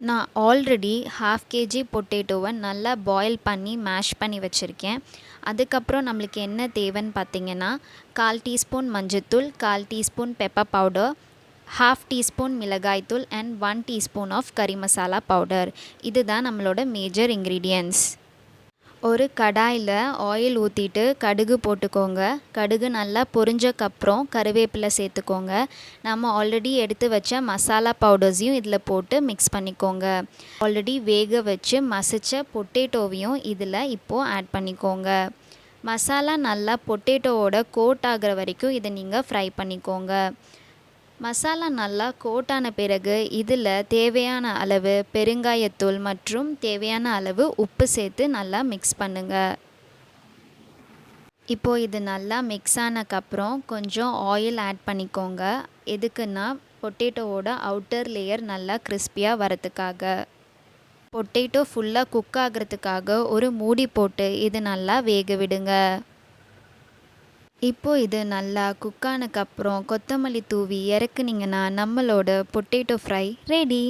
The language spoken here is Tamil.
நான் ஆல்ரெடி 1/2 கேஜி பொட்டேட்டோவை நல்லா பாயில் பண்ணி மேஷ் பண்ணி வச்சுருக்கேன். அதுக்கப்புறம் நம்மளுக்கு என்ன தேவைன்னு பார்த்தீங்கன்னா, 1/4 டீஸ்பூன் மஞ்சத்தூள், 1/4 டீஸ்பூன் பெப்பர் பவுடர், 1/2 டீஸ்பூன் மிளகாய்த்தூள் அண்ட் 1 டீஸ்பூன் ஆஃப் கறி மசாலா பவுடர். இதுதான் நம்மளோட மேஜர் இன்க்ரீடியன்ட்ஸ். ஒரு கடாயில் ஆயில் ஊற்றிட்டு கடுகு போட்டுக்கோங்க. கடுகு நல்லா பொரிஞ்சக்கப்புறம் கருவேப்பிலை சேர்த்துக்கோங்க. நம்ம ஆல்ரெடி எடுத்து வச்ச மசாலா பவுடர்ஸையும் இதில் போட்டு மிக்ஸ் பண்ணிக்கோங்க. ஆல்ரெடி வேக வச்சு மசித்த பொட்டேட்டோவையும் இதில் இப்போது ஆட் பண்ணிக்கோங்க. மசாலா நல்லா பொட்டேட்டோவோட கோட் ஆகிற வரைக்கும் இதை நீங்கள் ஃப்ரை பண்ணிக்கோங்க. மசாலா நல்லா கோட்டான பிறகு இதில் தேவையான அளவு பெருங்காயத்தூள் மற்றும் தேவையான அளவு உப்பு சேர்த்து நல்லா மிக்ஸ் பண்ணுங்கள். இப்போது இது நல்லா மிக்ஸ் ஆனதுக்கப்புறம் கொஞ்சம் ஆயில் ஆட் பண்ணிக்கோங்க. எதுக்குன்னா பொட்டேட்டோவோட அவுட்டர் லேயர் நல்லா கிறிஸ்பியாக வரதுக்காக. பொட்டேட்டோ ஃபுல்லாக குக் ஆகிறதுக்காக ஒரு மூடி போட்டு இது நல்லா வேக விடுங்க. இப்போது இது நல்லா குக் ஆனதுக்கப்புறம் கொத்தமல்லி தூவி இறக்குனீங்கன்னா நம்மளோட பொட்டேட்டோ ஃப்ரை ரெடி.